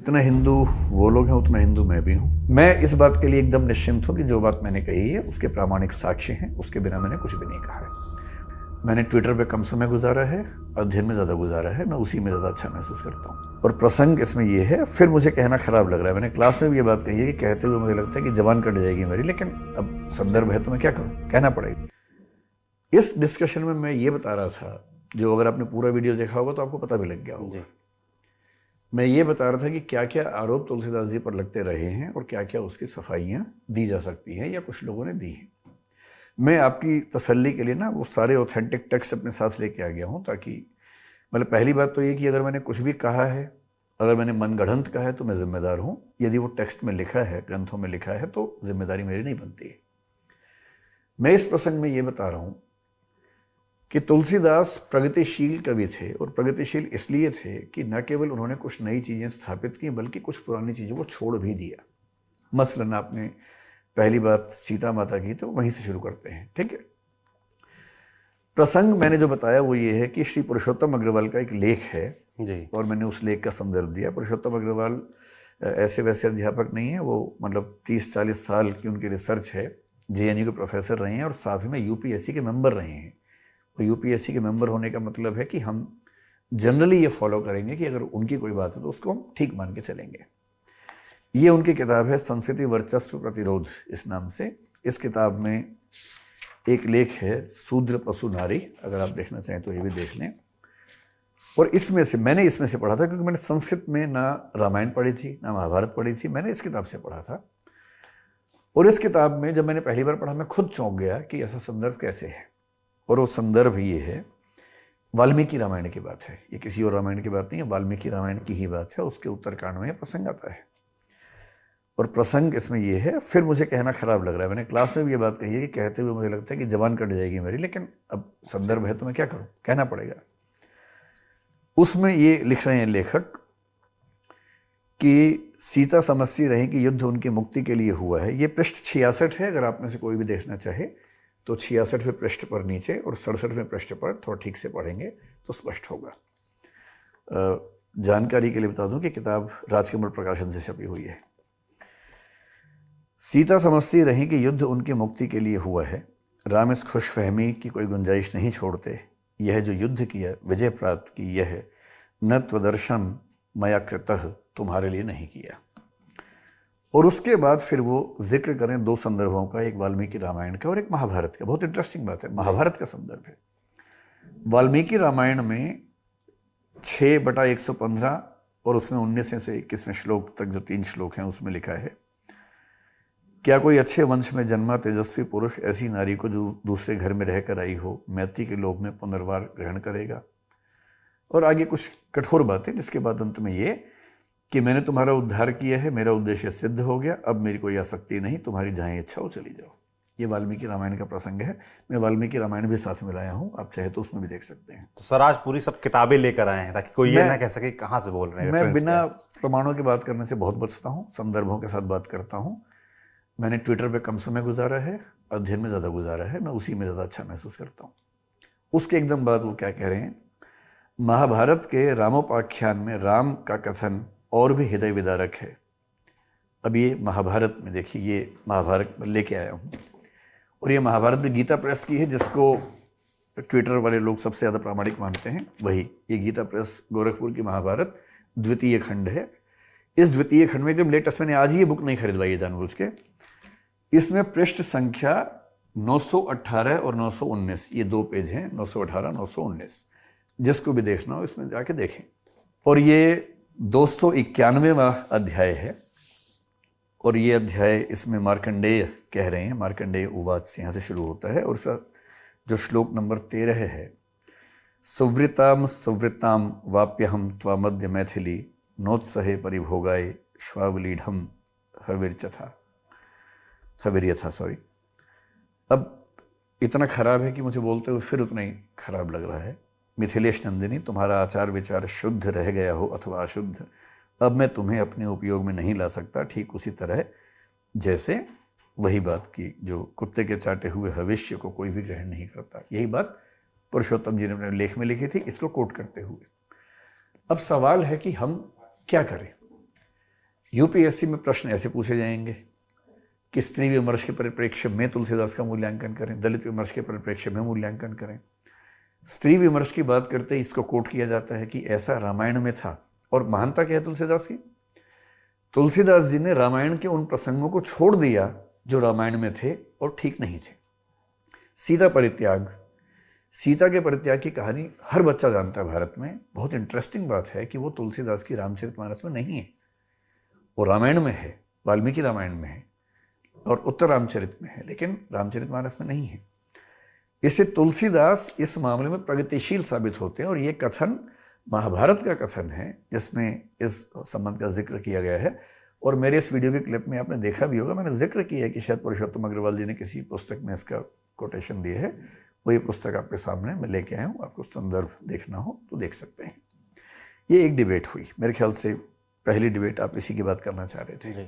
जितना हिंदू वो लोग हैं उतना हिंदू मैं भी हूँ। मैं इस बात के लिए एकदम निश्चिंत हूँ कि जो बात मैंने कही है उसके प्रामाणिक साक्ष्य हैं, उसके बिना मैंने कुछ भी नहीं कहा है। मैंने ट्विटर पे कम समय गुजारा है, अध्ययन में ज़्यादा गुजारा है, मैं उसी में ज़्यादा अच्छा महसूस करता हूँ। और प्रसंग इसमें ये है, फिर मुझे कहना खराब लग रहा है, मैंने क्लास में भी ये बात कही है कि कहते हुए मुझे लगता है कि जबान कट जाएगी मेरी, लेकिन अब संदर्भ है तो मैं क्या करूँ, कहना पड़ेगा। इस डिस्कशन में मैं ये बता रहा था, जो अगर आपने पूरा वीडियो देखा होगा तो आपको पता भी लग गया होगा। मैं ये बता रहा था कि क्या क्या आरोप तुलसीदास जी पर लगते रहे हैं और क्या क्या उसकी सफाइयाँ दी जा सकती हैं या कुछ लोगों ने दी हैं। मैं आपकी तसल्ली के लिए ना वो सारे ऑथेंटिक टेक्स्ट अपने साथ लेके आ गया हूँ, ताकि मतलब पहली बात तो ये कि अगर मैंने कुछ भी कहा है, अगर मैंने मनगढ़ंत कहा है तो मैं जिम्मेदार हूँ। यदि वो टेक्स्ट में लिखा है, ग्रंथों में लिखा है, तो जिम्मेदारी मेरी नहीं बनती है। मैं इस प्रसंग में ये बता रहा हूँ कि तुलसीदास प्रगतिशील कवि थे, और प्रगतिशील इसलिए थे कि न केवल उन्होंने कुछ नई चीज़ें स्थापित की बल्कि कुछ पुरानी चीज़ों को छोड़ भी दिया। मसलन आपने पहली बात सीता माता की, तो वहीं से शुरू करते हैं, ठीक है। प्रसंग मैंने जो बताया वो ये है कि श्री पुरुषोत्तम अग्रवाल का एक लेख है जी। और मैंने उस लेख का संदर्भ दिया। पुरुषोत्तम अग्रवाल ऐसे वैसे अध्यापक नहीं है, वो मतलब 30-40 साल की उनकी रिसर्च है, जेएनयू के प्रोफेसर रहे हैं और साथ में यूपीएससी के मेंबर रहे हैं। तो यूपीएससी के मेंबर होने का मतलब है कि हम जनरली ये फॉलो करेंगे कि अगर उनकी कोई बात है तो उसको हम ठीक मान के चलेंगे। ये उनकी किताब है संस्कृति वर्चस्व प्रतिरोध इस नाम से। इस किताब में एक लेख है शूद्र पशु नारी, अगर आप देखना चाहें तो ये भी देख लें। और मैंने इसमें से पढ़ा था, क्योंकि मैंने संस्कृत में ना रामायण पढ़ी थी ना महाभारत पढ़ी थी, मैंने इस किताब से पढ़ा था। और इस किताब में जब मैंने पहली बार पढ़ा मैं खुद चौंक गया कि ऐसा संदर्भ कैसे है। और वो संदर्भ ये है, वाल्मीकि रामायण की बात है, ये किसी और रामायण की बात नहीं है, वाल्मीकि रामायण की ही बात है। उसके उत्तरकांड में प्रसंग आता है और प्रसंग इसमें ये है, फिर मुझे कहना खराब लग रहा है, मैंने क्लास में भी ये बात कही है कि कहते हुए मुझे लगता है कि जबान कट जाएगी मेरी, लेकिन अब संदर्भ है तो मैं क्या करूं, कहना पड़ेगा। उसमें ये लिख रहे हैं लेखक कि सीता समझती रही कि युद्ध उनकी मुक्ति के लिए हुआ है। ये पृष्ठ 66 है, अगर आप में से कोई भी देखना चाहे तो 66वें पृष्ठ पर नीचे और 67वें पृष्ठ पर थोड़ा ठीक से पढ़ेंगे तो स्पष्ट होगा। जानकारी के लिए बता दूं कि किताब राजकमल प्रकाशन से छपी हुई है। सीता समझती रही कि युद्ध उनकी मुक्ति के लिए हुआ है, राम इस खुशफहमी की कोई गुंजाइश नहीं छोड़ते। यह जो युद्ध किया, विजय प्राप्त की, यह न त्वदर्शन मया कृतः, तुम्हारे लिए नहीं किया। और उसके बाद फिर वो जिक्र करें दो संदर्भों का, एक वाल्मीकि रामायण का और एक महाभारत का। बहुत इंटरेस्टिंग बात है, महाभारत का संदर्भ है। वाल्मीकि रामायण में 6/115 और उसमें 19 से 21वें श्लोक तक जो 3 श्लोक हैं उसमें लिखा है, क्या कोई अच्छे वंश में जन्मा तेजस्वी पुरुष ऐसी नारी को जो दूसरे घर में रहकर आई हो, मैत्री के लोभ में पुनर्वार ग्रहण करेगा। और आगे कुछ कठोर बातें, जिसके बाद अंत में ये कि मैंने तुम्हारा उद्धार किया है, मेरा उद्देश्य सिद्ध हो गया, अब मेरी कोई आसक्ति नहीं, तुम्हारी जहाँ इच्छा हो चली जाओ। ये वाल्मीकि रामायण का प्रसंग है। मैं वाल्मीकि रामायण भी साथ में लाया हूँ, आप चाहे तो उसमें भी देख सकते हैं। तो सर आज पूरी सब किताबें लेकर आए हैं ताकि कोई ये ना कह सके कहाँ से बोल रहे हैं। मैं बिना प्रमाणों की बात करने से बहुत बचता हूँ, संदर्भों के साथ बात करता हूँ। मैंने ट्विटर पे कम समय गुजारा है, अध्ययन में ज़्यादा गुजारा है, मैं उसी में ज़्यादा अच्छा महसूस करता हूँ। उसके एकदम बाद वो क्या कह रहे हैं, महाभारत के रामोपाख्यान में राम का कथन और भी हृदय विदारक है। अब ये महाभारत में देखिए, ये महाभारत लेके आया हूँ और ये महाभारत भी गीता प्रेस की है, जिसको ट्विटर वाले लोग सबसे ज़्यादा प्रामाणिक मानते हैं, वही ये गीता प्रेस गोरखपुर की महाभारत द्वितीय खंड है। इस द्वितीय खंड में एकदम लेटेस्ट, मैंने आज ये बुक नहीं खरीदवाई है जानबूझ के, इसमें पृष्ठ संख्या 918 और 919, ये 2 पेज हैं, 918 919, जिसको भी देखना हो इसमें जाके देखें। और ये 291वां अध्याय है और ये अध्याय इसमें मार्कंडेय कह रहे हैं, मार्कंडेय उवाच से यहाँ से शुरू होता है। और उसका जो श्लोक नंबर 13 है, सुवृताम सुवृताम वाप्यहम त्वामद्य मैथिली नोत्सहे परिभोगाय श्वावलीढ़ हविर्यथा सॉरी। अब इतना खराब है कि मुझे बोलते हुए फिर उतना ही खराब लग रहा है। मिथिलेश नंदिनी, तुम्हारा आचार विचार शुद्ध रह गया हो अथवा अशुद्ध, अब मैं तुम्हें अपने उपयोग में नहीं ला सकता, ठीक उसी तरह जैसे वही बात की जो कुत्ते के चाटे हुए भविष्य को कोई भी ग्रहण नहीं करता। यही बात पुरुषोत्तम जी ने अपने लेख में लिखी थी, इसको कोट करते हुए। अब सवाल है कि हम क्या करें। यूपीएससी में प्रश्न ऐसे पूछे जाएंगे कि स्त्री विमर्श के परिप्रेक्ष्य में तुलसीदास का मूल्यांकन करें, दलित विमर्श के परिप्रेक्ष्य में मूल्यांकन करें। स्त्री विमर्श की बात करते ही इसको कोट किया जाता है कि ऐसा रामायण में था। और महानता क्या है तुलसीदास की? तुलसीदास जी ने रामायण के उन प्रसंगों को छोड़ दिया जो रामायण में थे और ठीक नहीं थे। सीता परित्याग, सीता के परित्याग की कहानी हर बच्चा जानता है भारत में। बहुत इंटरेस्टिंग बात है कि वो तुलसीदास की रामचरितमानस में नहीं है, वो रामायण में है, वाल्मीकि रामायण में है और उत्तर रामचरित में है, लेकिन रामचरितमानस में नहीं है। इससे तुलसीदास इस मामले में प्रगतिशील साबित होते हैं। और ये कथन महाभारत का कथन है जिसमें इस संबंध का जिक्र किया गया है। और मेरे इस वीडियो के क्लिप में आपने देखा भी होगा, मैंने जिक्र किया है कि शायद पुरुषोत्तम अग्रवाल जी ने किसी पुस्तक में इसका कोटेशन दिए है। वो ये पुस्तक आपके सामने मैं लेके आया हूँ, आपको संदर्भ देखना हो तो देख सकते हैं। ये एक डिबेट हुई, मेरे ख्याल से पहली डिबेट आप इसी की बात करना चाह रहे थे।